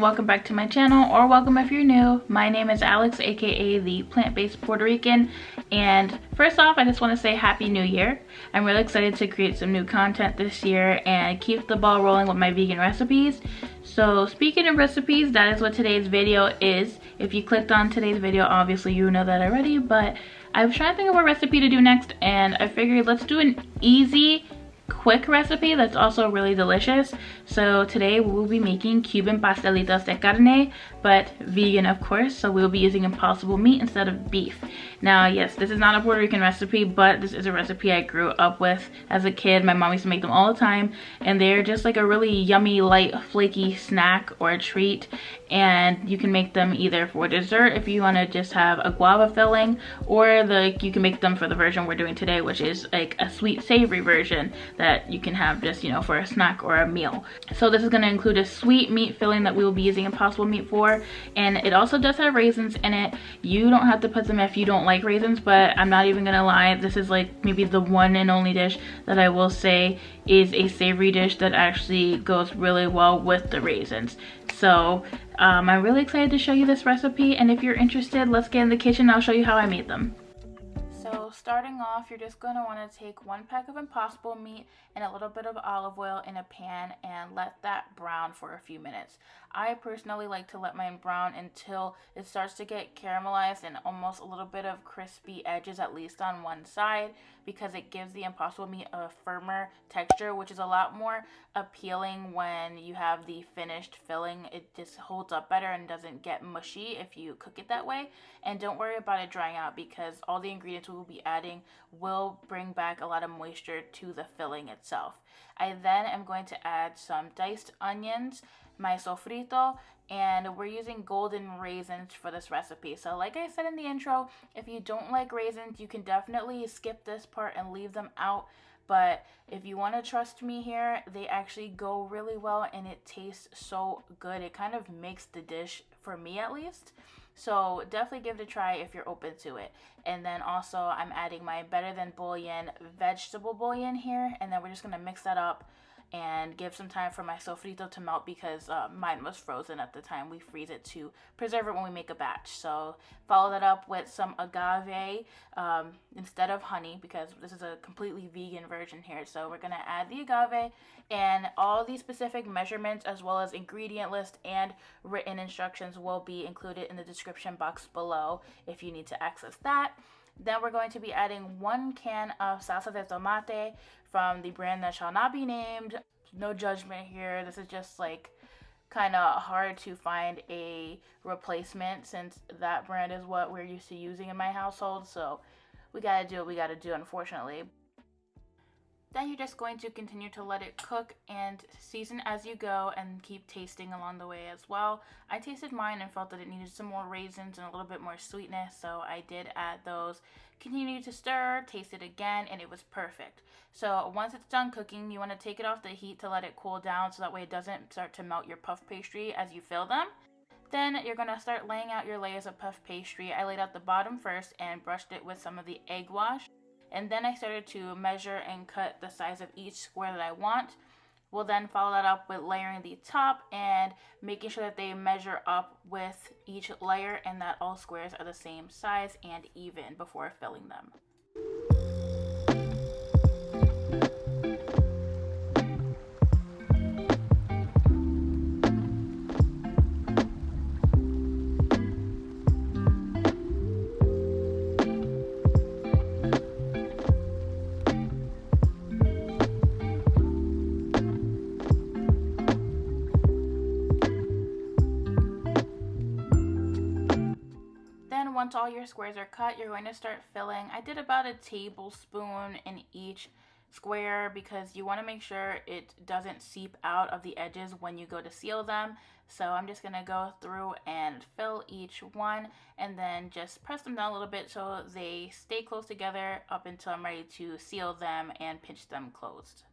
welcome back to my channel, or welcome if you're new. My name is Alex, aka the plant-based Puerto Rican, and first off I just want to say Happy New Year. I'm really excited to create some new content this year and keep the ball rolling with my vegan recipes. So speaking of recipes, that is what today's video is. If you clicked on today's video, obviously you know that already, but I was trying to think of what recipe to do next, and I figured let's do an easy quick recipe that's also really delicious. So today we'll be making Cuban Pastelitos De Carne, but vegan of course, so we'll be using impossible meat instead of beef. Now yes, this is not a Puerto Rican recipe, but this is a recipe I grew up with as a kid. My mom used to make them all the time, and they're just like a really yummy, light, flaky snack or a treat. And you can make them either for dessert if you want to just have a guava filling, or you can make them for the version we're doing today, which is like a sweet savory version that you can have just, you know, for a snack or a meal. So this is going to include a sweet meat filling that we will be using impossible meat for, and it also does have raisins in it. You don't have to put them if you don't like raisins, but I'm not even gonna lie, this is like maybe the one and only dish that I will say is a savory dish that actually goes really well with the raisins. So I'm really excited to show you this recipe, and if you're interested, let's get in the kitchen. I'll show you how I made them. So starting off, you're just going to want to take 1 pack of impossible meat and a little bit of olive oil in a pan and let that brown for a few minutes. I personally like to let mine brown until it starts to get caramelized and almost a little bit of crispy edges, at least on one side, because it gives the impossible meat a firmer texture, which is a lot more appealing when you have the finished filling. It just holds up better and doesn't get mushy if you cook it that way. And don't worry about it drying out, because all the ingredients we will be adding will bring back a lot of moisture to the filling itself. I then am going to add some diced onions, my sofrito, and we're using golden raisins for this recipe. So like I said in the intro, if you don't like raisins, you can definitely skip this part and leave them out. But if you want to trust me here, they actually go really well and it tastes so good. It kind of makes the dish, for me at least. So definitely give it a try if you're open to it. And then also I'm adding my Better Than Bullion vegetable bouillon here, and then we're just going to mix that up and give some time for my sofrito to melt, because mine was frozen at the time. We freeze it to preserve it when we make a batch. So follow that up with some agave instead of honey, because this is a completely vegan version here. So we're going to add the agave, and all the specific measurements as well as ingredient list and written instructions will be included in the description box below if you need to access that. Then we're going to be adding 1 can of salsa de tomate from the brand that shall not be named. No judgment here. This is just like kind of hard to find a replacement, since that brand is what we're used to using in my household. So we gotta do what we gotta do, unfortunately. Then you're just going to continue to let it cook and season as you go, and keep tasting along the way as well. I tasted mine and felt that it needed some more raisins and a little bit more sweetness, so I did add those. Continue to stir, taste it again, and it was perfect. So once it's done cooking, you want to take it off the heat to let it cool down, so that way it doesn't start to melt your puff pastry as you fill them. Then you're going to start laying out your layers of puff pastry. I laid out the bottom first and brushed it with some of the egg wash. And then I started to measure and cut the size of each square that I want. We'll then follow that up with layering the top and making sure that they measure up with each layer and that all squares are the same size and even before filling them. Once all your squares are cut, you're going to start filling. I did about a tablespoon in each square, because you want to make sure it doesn't seep out of the edges when you go to seal them. So I'm just going to go through and fill each one, and then just press them down a little bit so they stay close together up until I'm ready to seal them and pinch them closed.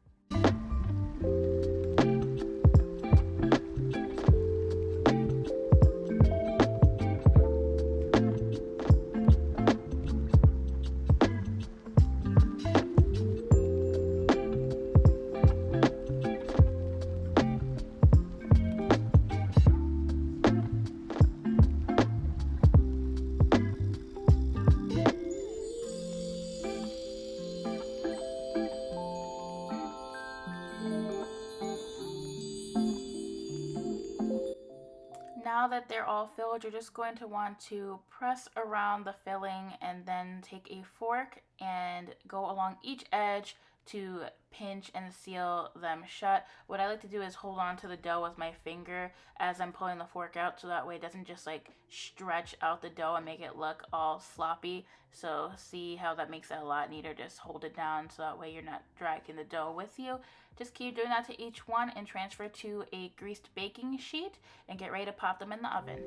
now that they're all filled, you're just going to want to press around the filling and then take a fork and go along each edge to pinch and seal them shut. What I like to do is hold on to the dough with my finger as I'm pulling the fork out, so that way it doesn't just like stretch out the dough and make it look all sloppy. So see how that makes it a lot neater. Just hold it down so that way you're not dragging the dough with you. Just keep doing that to each one and transfer to a greased baking sheet and get ready to pop them in the oven.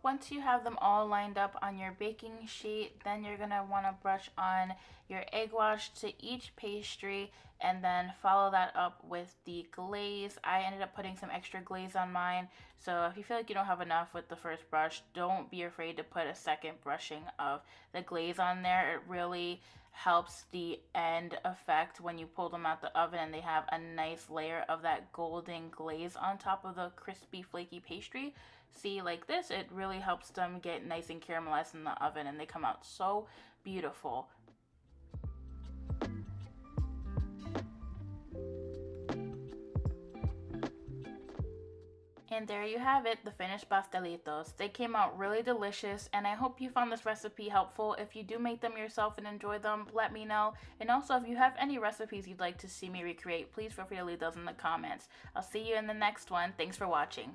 Once you have them all lined up on your baking sheet, then you're going to want to brush on your egg wash to each pastry and then follow that up with the glaze. I ended up putting some extra glaze on mine, so if you feel like you don't have enough with the first brush, don't be afraid to put a second brushing of the glaze on there. It really helps the end effect when you pull them out the oven and they have a nice layer of that golden glaze on top of the crispy flaky pastry. See, like this, it really helps them get nice and caramelized in the oven and they come out so beautiful. And there you have it, the finished pastelitos. They came out really delicious, and I hope you found this recipe helpful. If you do make them yourself and enjoy them, let me know. And also, if you have any recipes you'd like to see me recreate, please feel free to leave those in the comments. I'll see you in the next one. Thanks for watching.